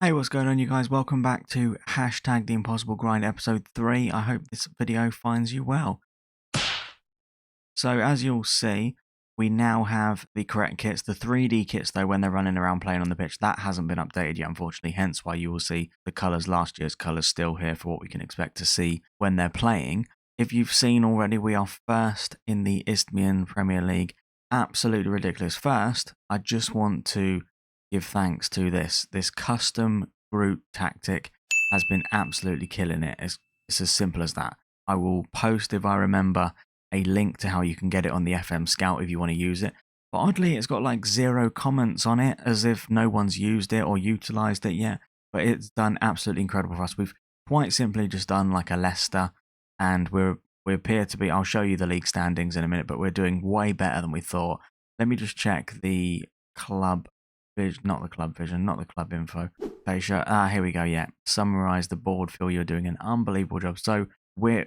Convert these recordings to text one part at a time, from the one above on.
Hey, what's going on, you guys? Welcome back to Hashtag The Impossible Grind episode 3. I hope this video finds you well. So, as you'll see, we now have the correct kits. The 3D kits, though, when they're running around playing on the pitch, that hasn't been updated yet, unfortunately. Hence why you will see the colours, last year's colours, still here for what we can expect to see when they're playing. If you've seen already, we are first in the Isthmian Premier League. Absolutely ridiculous. First, I just want to give thanks to this custom Groot tactic has been absolutely killing it. It's as simple as that. I will post, if I remember, a link to how you can get it on the FM Scout if you want to use it. But oddly, it's got like 0 comments on it, as if no one's used it or utilized it yet. But it's done absolutely incredible for us. We've quite simply just done like a Leicester, and we appear to be, I'll show you the league standings in a minute, but we're doing way better than we thought. Let me just check the club vision, not the club vision, not the club info. Here we go. Yeah, summarize the board. Phil, you're doing an unbelievable job. So we're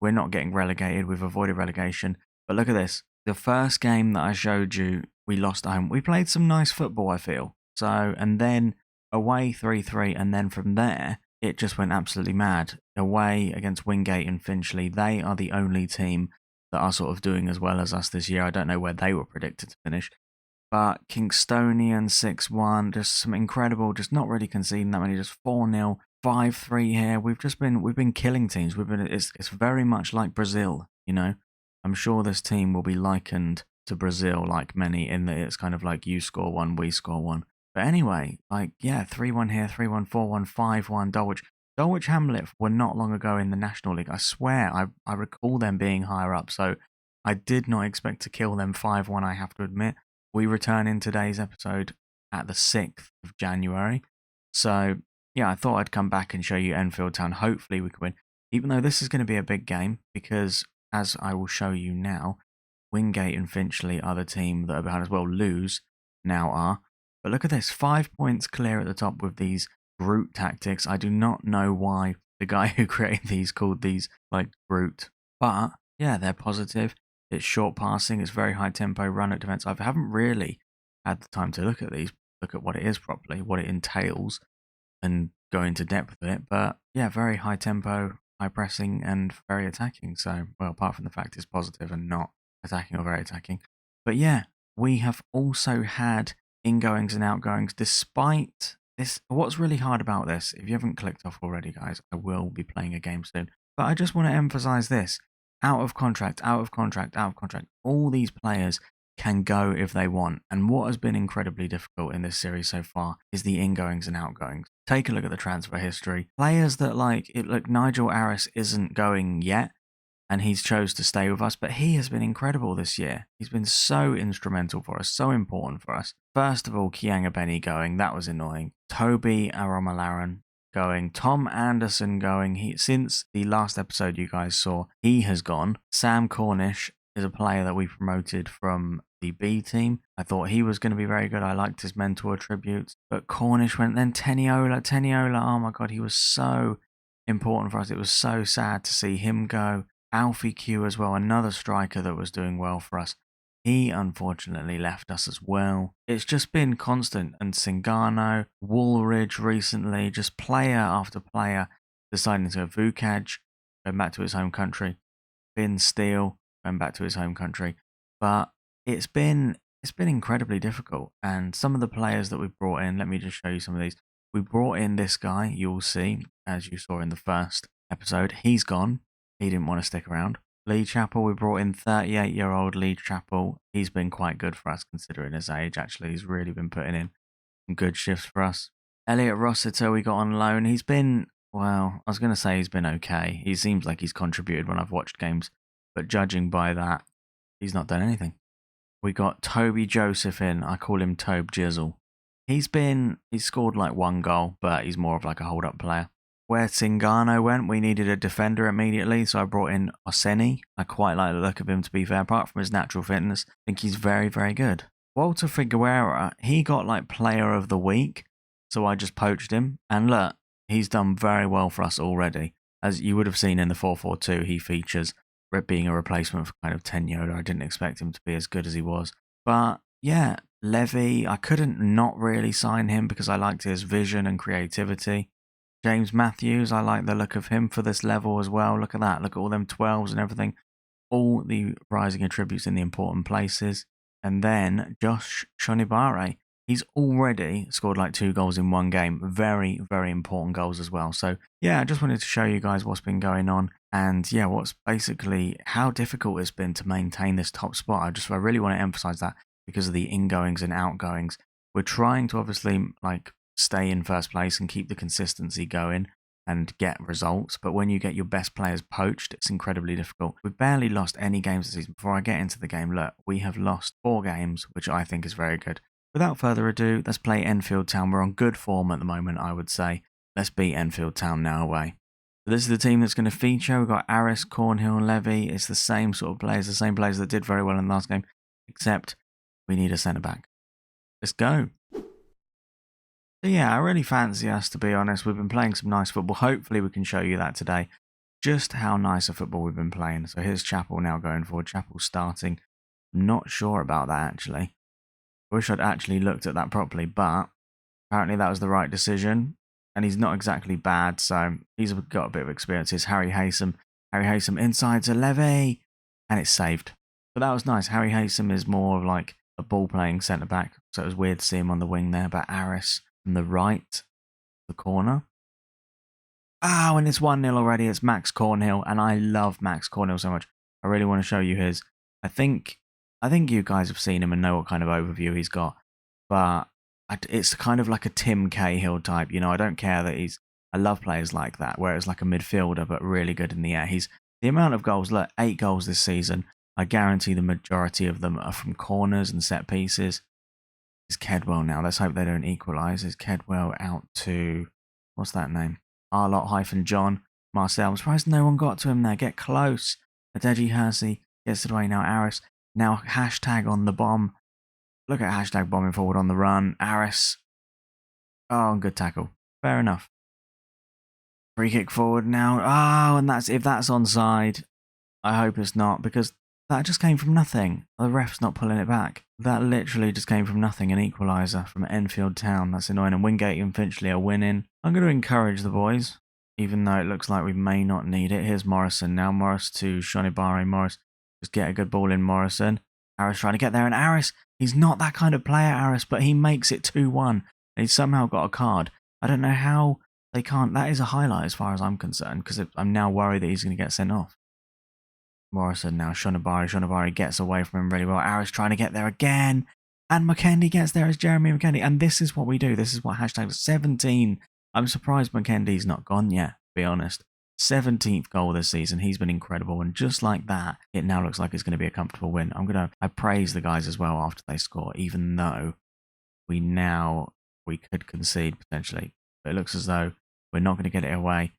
not getting relegated. We've avoided relegation. But look at this. The first game that I showed you, we lost at home. We played some nice football, I feel. So, and then away 3-3, and then from there it just went absolutely mad. Away against Wingate and Finchley, they are the only team that are sort of doing as well as us this year. I don't know where they were predicted to finish. But Kingstonian 6-1, just some incredible, just not really conceding that many, just 4-0, 5-3 here. We've been killing teams. It's very much like Brazil, you know. I'm sure this team will be likened to Brazil, like many, in that it's kind of like you score one, we score one. But anyway, like, yeah, 3-1 here, 3-1, 4-1, 5-1, Dulwich. Dulwich Hamlet were not long ago in the National League. I swear, I recall them being higher up, so I did not expect to kill them 5-1, I have to admit. We return in today's episode at the 6th of January. So, yeah, I thought I'd come back and show you Enfield Town. Hopefully we can win. Even though this is going to be a big game, because, as I will show you now, Wingate and Finchley are the team that are behind us. Well, lose now are. But look at this. 5 points clear at the top with these Groot tactics. I do not know why the guy who created these called these, like, Groot. But, yeah, they're positive. It's short passing, it's very high tempo, run at defense. I haven't really had the time to look at these, look at what it is properly, what it entails, and go into depth with it. But yeah, very high tempo, high pressing, and very attacking. So, well, apart from the fact it's positive and not attacking or very attacking. But yeah, we have also had ingoings and outgoings despite this. What's really hard about this, if you haven't clicked off already, guys, I will be playing a game soon. But I just want to emphasize this. Out of contract, out of contract, out of contract. All these players can go if they want. And what has been incredibly difficult in this series so far is the ingoings and outgoings. Take a look at the transfer history. Players that look, Nigel Aris isn't going yet, and he's chose to stay with us, but he has been incredible this year. He's been so instrumental for us, so important for us. First of all, Kianga Benny going, that was annoying. Toby Aromalaran going, Tom Anderson going. Since the last episode you guys saw, he has gone. Sam Cornish is a player that we promoted from the B team. I thought he was going to be very good. I liked his mentor attributes. But Cornish went. Then Teniola, oh my god, he was so important for us. It was so sad to see him go. Alfie Q as well, another striker that was doing well for us. He unfortunately left us as well. It's just been constant. And Singano, Woolridge recently, just player after player deciding to go. Vukaj going back to his home country. Finn Steele going back to his home country. But it's been incredibly difficult. And some of the players that we brought in, let me just show you some of these. We brought in this guy, you'll see, as you saw in the first episode. He's gone. He didn't want to stick around. Lee Chappell, we brought in 38-year-old Lee Chappell. He's been quite good for us considering his age, actually. He's really been putting in some good shifts for us. Elliot Rossiter, we got on loan. He's been, well, I was going to say he's been okay. He seems like he's contributed when I've watched games. But judging by that, he's not done anything. We got Toby Joseph in. I call him Tobe Jizzle. He's scored like 1 goal, but he's more of like a hold-up player. Where Singano went, we needed a defender immediately, so I brought in Oseni. I quite like the look of him, to be fair. Apart from his natural fitness, I think he's very, very good. Walter Figueroa, he got like player of the week, so I just poached him. And look, he's done very well for us already. As you would have seen in the 4-4-2, he features being a replacement for kind of Tenyoda. I didn't expect him to be as good as he was. But yeah, Levy, I couldn't not really sign him because I liked his vision and creativity. James Matthews, I like the look of him for this level as well. Look at that. Look at all them 12s and everything. All the rising attributes in the important places. And then Josh Shonibare. He's already scored like 2 goals in 1 game. Very, very important goals as well. So, yeah, I just wanted to show you guys what's been going on. And, yeah, what's basically how difficult it's been to maintain this top spot. I really want to emphasize that because of the ingoings and outgoings. We're trying to obviously, like, stay in first place and keep the consistency going and get results. But when you get your best players poached, it's incredibly difficult. We've barely lost any games this season. Before I get into the game, look, we have lost 4 games, which I think is very good. Without further ado, let's play Enfield Town. We're on good form at the moment, I would say. Let's beat Enfield Town now away. So this is the team that's going to feature. We've got Aris, Cornhill, Levy. It's the same sort of players, the same players that did very well in the last game, except we need a centre-back. Let's go. So yeah, I really fancy us, to be honest. We've been playing some nice football. Hopefully we can show you that today. Just how nice a football we've been playing. So here's Chapel now going forward. Chapel starting. I'm not sure about that, actually. I wish I'd actually looked at that properly, but apparently that was the right decision. And he's not exactly bad, so he's got a bit of experience. Here's Harry Haysom. Harry Haysom inside to Levy. And it's saved. But that was nice. Harry Haysom is more of like a ball-playing centre-back. So it was weird to see him on the wing there. But Aris from the right, the corner. Oh, and it's 1-0 already. It's Max Cornhill. And I love Max Cornhill so much. I really want to show you his. I think you guys have seen him and know what kind of overview he's got. But it's kind of like a Tim Cahill type. You know, I don't care that I love players like that, where it's like a midfielder, but really good in the air. The amount of goals, look, 8 goals this season. I guarantee the majority of them are from corners and set pieces. It's Kedwell now. Let's hope they don't equalise. Is Kedwell out to, what's that name? Arlott-John Marcel. I'm surprised no one got to him there. Get close. Adeji Hersey gets it away now. Aris. Now hashtag on the bomb. Look at hashtag bombing forward on the run. Aris. Oh, good tackle. Fair enough. Free kick forward now. Oh, and if that's onside, I hope it's not, because that just came from nothing. The ref's not pulling it back. That literally just came from nothing. An equaliser from Enfield Town. That's annoying. And Wingate and Finchley are winning. I'm going to encourage the boys, even though it looks like we may not need it. Here's Morrison now. Morris to Shonibare. Morris, just get a good ball in, Morrison. Aris trying to get there. And Aris, he's not that kind of player, Aris, but he makes it 2-1. And he's somehow got a card. I don't know how they can't. That is a highlight as far as I'm concerned, because I'm now worried that he's going to get sent off. Morrison now, Shonibare. Shonibare gets away from him really well. Aris trying to get there again. And McKendy gets there as Jeremy McKendy. And this is what we do. This is what hashtag 17. I'm surprised McKendy's not gone yet, to be honest. 17th goal this season. He's been incredible. And just like that, it now looks like it's going to be a comfortable win. I praise the guys as well after they score, even though we could concede potentially. But it looks as though we're not going to get it away.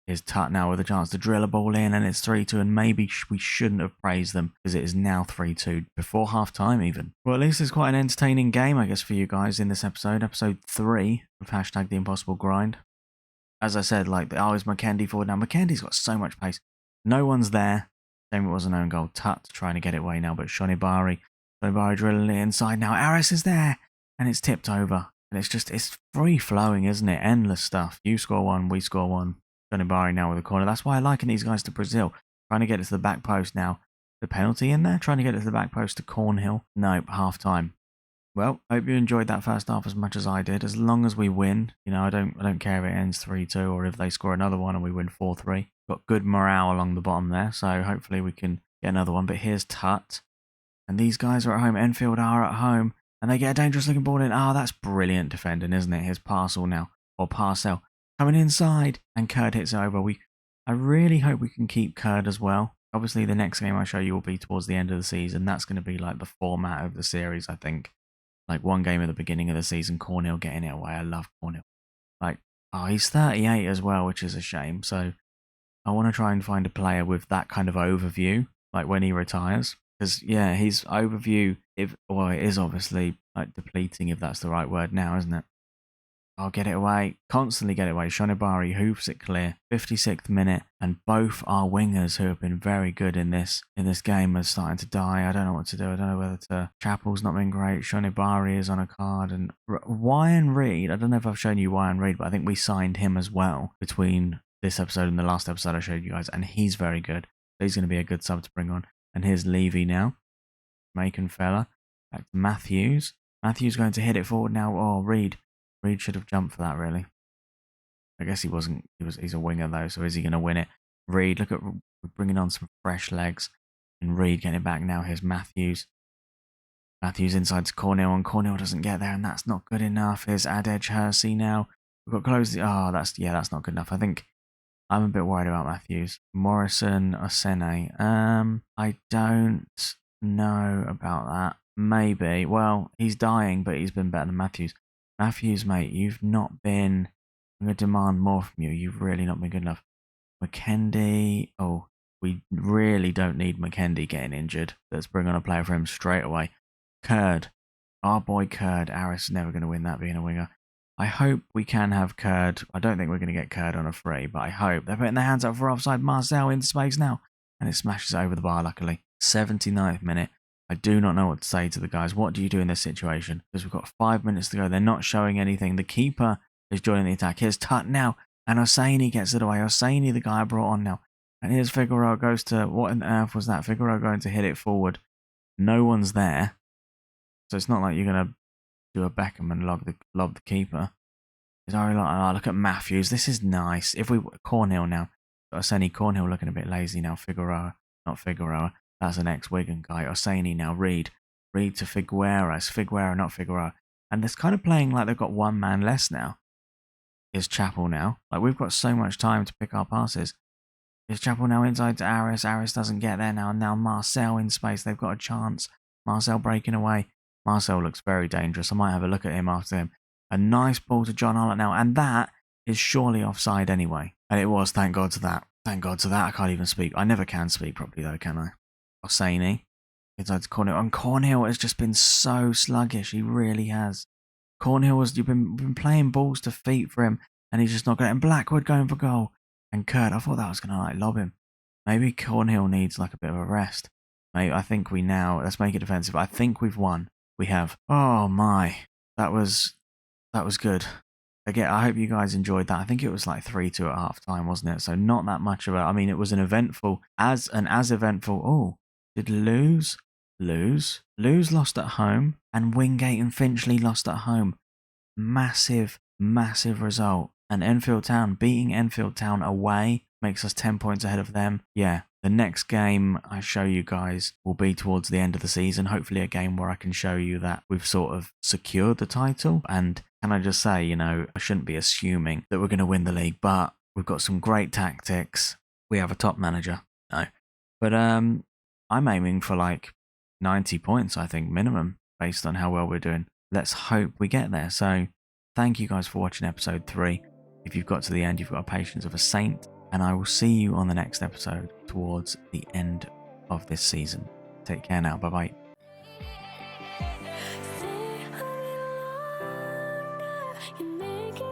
Here's Tut now with a chance to drill a ball in, and it's 3-2, and maybe we shouldn't have praised them because it is now 3-2 before half-time even. Well, at least it's quite an entertaining game, I guess, for you guys in this episode 3 of hashtag The Impossible Grind. As I said, is McKendy forward now. McKendy's got so much pace. No one's there. Shame it was an own goal. Tut trying to get it away now, but Shonibare drilling it inside now. Aris is there, and it's tipped over. And it's free-flowing, isn't it? Endless stuff. You score one, we score one. Shonibare now with a corner. That's why I liken these guys to Brazil. Trying to get it to the back post now. The penalty in there? Trying to get it to the back post to Cornhill. Nope, half-time. Well, hope you enjoyed that first half as much as I did. As long as we win, you know, I don't care if it ends 3-2 or if they score another one and we win 4-3. Got good morale along the bottom there, so hopefully we can get another one. But here's Tut. And these guys are at home. Enfield are at home. And they get a dangerous looking ball in. Oh, that's brilliant defending, isn't it? Here's Parcel now. Or Parcel. Coming inside, and Kurd hits it over. I really hope we can keep Kurd as well. Obviously, the next game I show you will be towards the end of the season. That's going to be like the format of the series, I think. Like one game at the beginning of the season, Cornhill getting it away. I love Cornhill. He's 38 as well, which is a shame. So I want to try and find a player with that kind of overview, like when he retires. Because, yeah, his overview, it is obviously like depleting, if that's the right word now, isn't it? I'll get it away. Constantly get it away. Shonibari hoops it clear. 56th minute. And both our wingers who have been very good in this game are starting to die. I don't know what to do. I don't know whether to... Chapel's not been great. Shonibari is on a card. And Ryan Reed. I don't know if I've shown you Ryan Reed, but I think we signed him as well between this episode and the last episode I showed you guys. And he's very good. So he's going to be a good sub to bring on. And here's Levy now. Macon fella. Back to Matthews. Matthews going to hit it forward now. Oh, Reed. Reed should have jumped for that, really. I guess he wasn't. He's a winger, though, so is he going to win it? Reed, look at... We're bringing on some fresh legs. And Reed getting it back now. Here's Matthews. Matthews inside to Cornell, and Cornell doesn't get there, and that's not good enough. Here's Adej Hersey now. We've got close... Oh, that's not good enough. I think I'm a bit worried about Matthews. Morrison, Osene. I don't know about that. Maybe. Well, he's dying, but he's been better than Matthews. Matthews, mate, you've not been... I'm going to demand more from you. You've really not been good enough. McKendy. Oh, we really don't need McKendy getting injured. Let's bring on a player for him straight away. Kurd. Our boy Kurd. Aris is never going to win that being a winger. I hope we can have Kurd. I don't think we're going to get Kurd on a free, but I hope. They're putting their hands up for offside. Marcel in space now. And it smashes over the bar, luckily. 79th minute. I do not know what to say to the guys. What do you do in this situation? Because we've got 5 minutes to go. They're not showing anything. The keeper is joining the attack. Here's Tut now. And Hosseini gets it away. Hosseini, the guy I brought on now. And here's Figueroa goes to... What on earth was that? Figueroa going to hit it forward. No one's there. So it's not like you're going to do a Beckham and lob the keeper. Oh, look at Matthews. This is nice. If we... Cornhill now. Hosseini, Cornhill looking a bit lazy now. Figueroa. Not Figueroa. That's an ex-Wigan guy. Hosseini now. Reed. Reed to Figueroa. It's Figueroa, not Figueroa. And it's kind of playing like they've got one man less now. Here's Chapel now. Like, we've got so much time to pick our passes. Here's Chapel now inside to Aris. Aris doesn't get there now. And now Marcel in space. They've got a chance. Marcel breaking away. Marcel looks very dangerous. I might have a look at him after him. A nice ball to John Hollett now. And that is surely offside anyway. And it was. Thank God to that. Thank God to that. I can't even speak. I never can speak properly though, can I? Hosseini. Inside to Cornhill. And Cornhill has just been so sluggish. He really has. Cornhill you've been playing balls to feet for him, and he's just not getting. Blackwood going for goal. And Kurt, I thought that was going to lob him. Maybe Cornhill needs like a bit of a rest. Mate, I think we now, let's make it defensive. I think we've won. We have. Oh my. That was good. Again, I hope you guys enjoyed that. I think it was like 3-2 at half time, wasn't it? So not that much of a, I mean, it was an eventful, as eventful. Oh, did Lewes lost at home, and Wingate and Finchley lost at home. Massive result. And Enfield Town, beating Enfield Town away makes us 10 points ahead of them. Yeah, the next game I show you guys will be towards the end of the season. Hopefully a game where I can show you that we've sort of secured the title. And can I just say, you know, I shouldn't be assuming that we're going to win the league, but we've got some great tactics. We have a top manager. No. But I'm aiming for like 90 points, I think, minimum, based on how well we're doing. Let's hope we get there. So thank you guys for watching episode 3. If you've got to the end, you've got patience of a saint. And I will see you on the next episode towards the end of this season. Take care now. Bye-bye. Stay a little longer, you're making